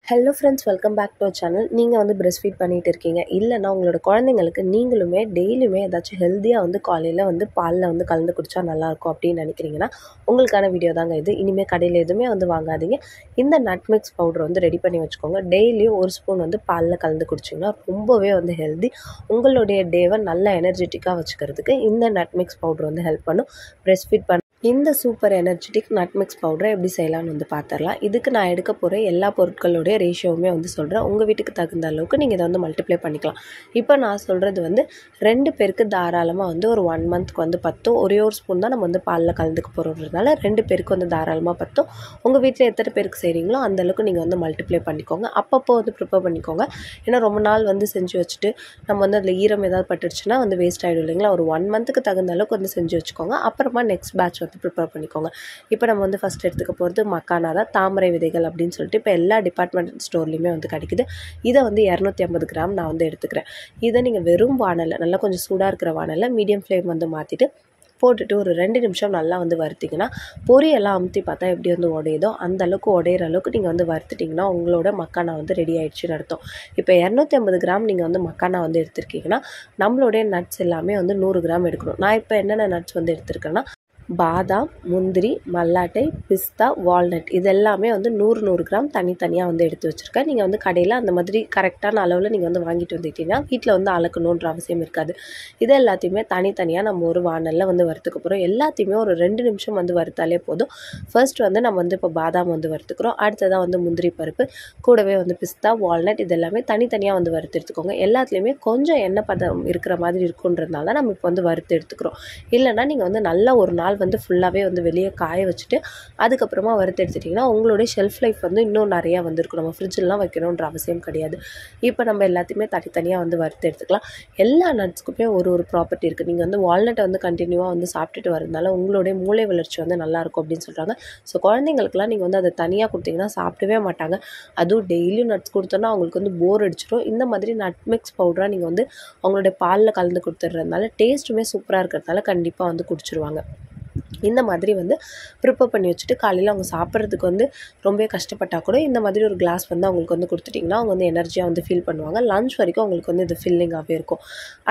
Hello friends, welcome back to our channel. நீங்கள் வந்து breast feet பண்ணிகிட்டு இருக்கீங்க, இல்லைனா உங்களோட குழந்தைங்களுக்கு நீங்களுமே டெய்லியுமே ஏதாச்சும் ஹெல்த்தியாக வந்து காலையில் வந்து பாலில் வந்து கலந்து குடித்தா நல்லாயிருக்கும் அப்படின்னு நினைக்கிறீங்கன்னா உங்களுக்கான வீடியோ தாங்க இது. இனிமேல் கடையில் எதுவுமே வந்து வாங்காதீங்க. இந்த நட் மிக்ஸ் பவுடர் வந்து ரெடி பண்ணி வச்சுக்கோங்க. டெய்லியும் ஒரு ஸ்பூன் வந்து பாலில் கலந்து குடிச்சிங்கன்னா ரொம்பவே வந்து ஹெல்தி. உங்களுடைய டேவை நல்லா எனர்ஜெட்டிக்காக வச்சுக்கிறதுக்கு இந்த நட் மிக்ஸ் பவுடர் வந்து ஹெல்ப் பண்ணும். பிரஸ்ட் ஃபீட் இந்த சூப்பர் எனர்ஜெட்டிக் நட் மிக்ஸ் பவுடரை எப்படி செய்யலாம்னு வந்து பார்த்துடலாம். இதுக்கு நான் எடுக்க போகிற எல்லா பொருட்களுடைய ரேஷியோவுமே வந்து சொல்கிறேன். உங்கள் வீட்டுக்கு தகுந்த அளவுக்கு நீங்கள் இதை வந்து மல்டிப்ளை பண்ணிக்கலாம். இப்போ நான் சொல்கிறது வந்து 2 பேருக்கு தாராளமாக வந்து ஒரு 1 மந்த்க்கு வந்து பத்தும். ஒரே ஒரு ஸ்பூன் தான் நம்ம வந்து பாலில் கலந்துக்க போகிறதுனால 2 பேருக்கு வந்து தாராளமாக பத்தும். உங்கள் வீட்டில் எத்தனை பேருக்கு செய்கிறீங்களோ அந்தளவுக்கு நீங்கள் வந்து மல்டிப்ளை பண்ணிக்கோங்க. அப்பப்போ வந்து ப்ரிப்பேர் பண்ணிக்கோங்க. ஏன்னா ரொம்ப நாள் வந்து செஞ்சு வச்சுட்டு நம்ம வந்து அதில் ஈரம் ஏதாவது பட்டுடுச்சுன்னா வந்து வேஸ்ட் ஆகிடும் இல்லைங்களா. ஒரு 1 மந்த்துக்கு தகுந்த அளவுக்கு வந்து செஞ்சு வச்சுக்கோங்க. அப்புறமா நெக்ஸ்ட் பேட்ச் ப்ரிப்பேர் பண்ணிக்கோங்க. இப்போ நம்ம வந்து ஃபஸ்ட் எடுத்துக்க போகிறது மக்கானா தான், தாமரை விதைகள் அப்படின்னு சொல்லிட்டு இப்போ எல்லா டிபார்ட்மெண்ட் ஸ்டோர்லையுமே வந்து கிடைக்குது. இதை வந்து 250 கிராம் நான் வந்து எடுத்துக்கிறேன். இதை நீங்கள் வெறும் வானலில், நல்லா கொஞ்சம் சூடாக இருக்கிற வானலில் மீடியம் ஃப்ளேம் வந்து மாற்றிட்டு போட்டுட்டு ஒரு 2 நிமிஷம் நல்லா வந்து வறுத்திங்கன்னா, பொரியெல்லாம் அமுத்தி பார்த்தா எப்படி வந்து உடையுதோ அந்த அளவுக்கு உடையிற அளவுக்கு நீங்கள் வந்து வறுத்துட்டிங்கன்னா உங்களோட மக்கானா வந்து ரெடி ஆகிடுச்சுன்னு அர்த்தம். இப்போ 250 கிராம் நீங்கள் வந்து மக்கானா வந்து எடுத்துருக்கீங்கன்னா நம்மளுடைய நட்ஸ் எல்லாமே வந்து 100 கிராம் எடுக்கணும். நான் இப்போ என்னென்ன நட்ஸ் வந்து எடுத்துருக்கேன்னா பாதாம், முந்திரி, மல்லாட்டை, பிஸ்தா, வால்நட் இது எல்லாமே வந்து 100 கிராம் தனித்தனியாக வந்து எடுத்து வச்சுருக்கேன். நீங்கள் வந்து கடையில் அந்த மாதிரி கரெக்டான அளவில் நீங்கள் வந்து வாங்கிட்டு வந்துட்டீங்கன்னா வீட்டில் வந்து அளக்கணுன்ற அவசியம் இருக்காது. இது எல்லாத்தையுமே தனித்தனியாக நம்ம ஒரு வானலில் வந்து வறுத்துக்க போகிறோம். எல்லாத்தையுமே ஒரு 2 நிமிஷம் வந்து வறுத்தாலே போதும். ஃபர்ஸ்ட் வந்து நம்ம வந்து இப்போ பாதாம் வந்து வறுத்துக்கிறோம். அடுத்ததாக வந்து முந்திரி பருப்பு, கூடவே வந்து பிஸ்தா, வால்நட் இது எல்லாமே தனித்தனியாக வந்து வறுத்து எடுத்துக்கோங்க. எல்லாத்துலேயுமே கொஞ்சம் எண்ணெய் பதம் இருக்கிற மாதிரி இருக்குன்றதுனால நம்ம இப்போ வந்து வறுத்து எடுத்துக்கிறோம். இல்லைனா நீங்கள் வந்து நல்லா ஒரு நாள் வந்து ஃபுல்லாகவே வந்து வெளியே காய வச்சுட்டு அதுக்கப்புறமா வறுத்து எடுத்துட்டிங்கன்னா உங்களுடைய ஷெல்ஃப் லைஃப் வந்து இன்னும் நிறையா வந்து இருக்கும். நம்ம ஃப்ரிட்ஜிலலாம் வைக்கணுன்ற அவசியம் கிடையாது. இப்போ நம்ம எல்லாத்தையுமே தனித்தனியாக வந்து வறுத்து எடுத்துக்கலாம். எல்லா நட்ஸ்க்குமே ஒரு ப்ராப்பர்ட்டி இருக்குது. நீங்கள் வந்து வால்நட்டை வந்து கண்டினியூவாக வந்து சாப்பிட்டுட்டு வரதுனால உங்களுடைய மூளை வளர்ச்சி வந்து நல்லாயிருக்கும் அப்படின்னு சொல்கிறாங்க. ஸோ குழந்தைங்களுக்குலாம் நீங்கள் வந்து அதை தனியாக கொடுத்தீங்கன்னா சாப்பிடவே மாட்டாங்க. அதுவும் டெய்லியும் நட்ஸ் கொடுத்தோன்னா அவங்களுக்கு வந்து போர் அடிச்சிடும். இந்த மாதிரி நட் மிக்ஸ் பவுடராக நீங்கள் வந்து அவங்களுடைய பாலில் கலந்து கொடுத்துட்றதுனால டேஸ்ட்டுமே சூப்பராக இருக்கிறதுனால கண்டிப்பாக வந்து குடிச்சிருவாங்க. இந்த மாதிரி வந்து ப்ரிப்பேர் பண்ணி வச்சுட்டு காலையில் அவங்க சாப்பிட்றதுக்கு வந்து ரொம்ப கஷ்டப்பட்டால் கூட இந்த மாதிரி ஒரு கிளாஸ் வந்து அவங்களுக்கு வந்து கொடுத்துட்டிங்கன்னா அவங்க வந்து எனர்ஜியாக வந்து ஃபீல் பண்ணுவாங்க. லஞ்ச் வரைக்கும் அவங்களுக்கு வந்து இது ஃபில்லிங்காகவே இருக்கும்.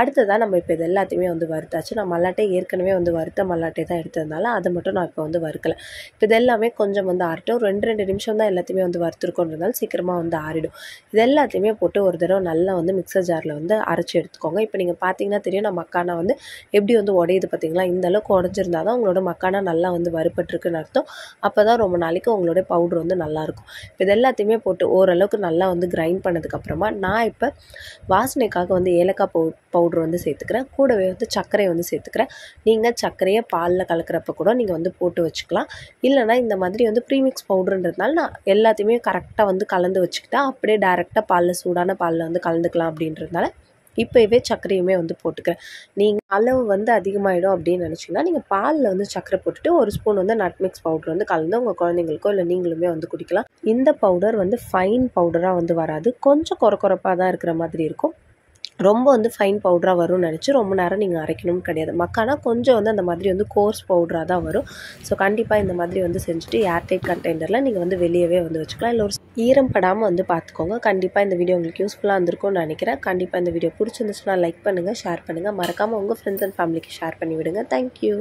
அடுத்ததாக நம்ம இப்போ இது எல்லாத்தையுமே வந்து வறுத்தாச்சு. நான் மல்லாட்டை ஏற்கனவே வந்து வறுத்த மல்லாட்டை தான் எடுத்ததுனால அதை மட்டும் நான் இப்போ வந்து வறுக்கலை. இப்போ இது எல்லாமே கொஞ்சம் வந்து ஆறிட்டோம். 2 நிமிஷம் தான் எல்லாத்தையுமே வந்து வறுத்துருக்கோன்றதுனால சீக்கிரமாக வந்து ஆறிடும். இது எல்லாத்தையுமே போட்டு ஒரு தடவை நல்லா வந்து மிக்சர் ஜாரில் வந்து அரைச்சி எடுத்துக்கோங்க. இப்போ நீங்கள் பார்த்தீங்கன்னா தெரியும், நான் மக்கானா வந்து எப்படி வந்து உடையுது பார்த்தீங்களா. இந்த அளவுக்கு உடஞ்சிருந்தா தான் உங்களோட மக்கானா நல்லா வந்து வறுபட்டுருக்குன்னு அர்த்தம். அப்போ தான் ரொம்ப நாளைக்கு உங்களோட பவுட்ரு வந்து நல்லாயிருக்கும். இது எல்லாத்தையுமே போட்டு ஓரளவுக்கு நல்லா வந்து கிரைண்ட் பண்ணதுக்கப்புறமா நான் இப்போ வாசனைக்காக வந்து ஏலக்காய் பவுட்ரு வந்து சேர்த்துக்கிறேன். கூடவே வந்து சர்க்கரையை வந்து சேர்த்துக்கிறேன். நீங்கள் சர்க்கரையை பாலில் கலக்கிறப்ப கூட நீங்கள் வந்து போட்டு வச்சுக்கலாம். இல்லைனா இந்த மாதிரி வந்து ப்ரீமிக்ஸ் பவுட்ருன்றதுனால நான் எல்லாத்தையுமே கரெக்டாக வந்து கலந்து வச்சுக்கிட்டா அப்படியே டேரெக்டாக பாலில் சூடான பாலில் வந்து கலந்துக்கலாம் அப்படின்றதுனால இப்போவே சர்க்கரையுமே வந்து போட்டுக்கிறேன். நீங்கள் அளவு வந்து அதிகமாகிடும் அப்படின்னு நினச்சிங்கன்னா நீங்கள் பாலில் வந்து சர்க்கரை போட்டுட்டு ஒரு ஸ்பூன் வந்து நட் மிக்ஸ் பவுடர் வந்து கலந்து உங்கள் குழந்தைங்களுக்கோ இல்லை நீங்களுமே வந்து குடிக்கலாம். இந்த பவுடர் வந்து ஃபைன் பவுடராக வந்து வராது. கொஞ்சம் கொரப்பாக தான் இருக்கிற மாதிரி இருக்கும். ரொம்ப வந்து ஃபைன் பவுடராக வரும்னு நினச்சி ரொம்ப நேரம் நீங்கள் அரைக்கணும்னு கிடையாது. மக்கானா கொஞ்சம் வந்து அந்த மாதிரி வந்து கோர்ஸ் பவுடராக தான் வரும். ஸோ கண்டிப்பாக இந்த மாதிரி வந்து செஞ்சுட்டு ஏர்டைட் கண்டெய்னரில் நீங்கள் வந்து வெளியவே வந்து வச்சுக்கலாம். இல்லை ஒரு ஈரம் படாமல் வந்து பார்த்துக்கோங்க. கண்டிப்பாக இந்த வீடியோ உங்களுக்கு யூஸ்ஃபுல்லாக இருந்திருக்கும்னு நினைக்கிறேன். கண்டிப்பாக இந்த வீடியோ பிடிச்சிருந்துச்சுன்னா லைக் பண்ணுங்கள், ஷேர் பண்ணுங்கள். மறக்காமல் உங்கள் ஃப்ரெண்ட்ஸ் அண்ட் ஃபேமிலிக்கு ஷேர் பண்ணி விடுங்க. தேங்க்யூ.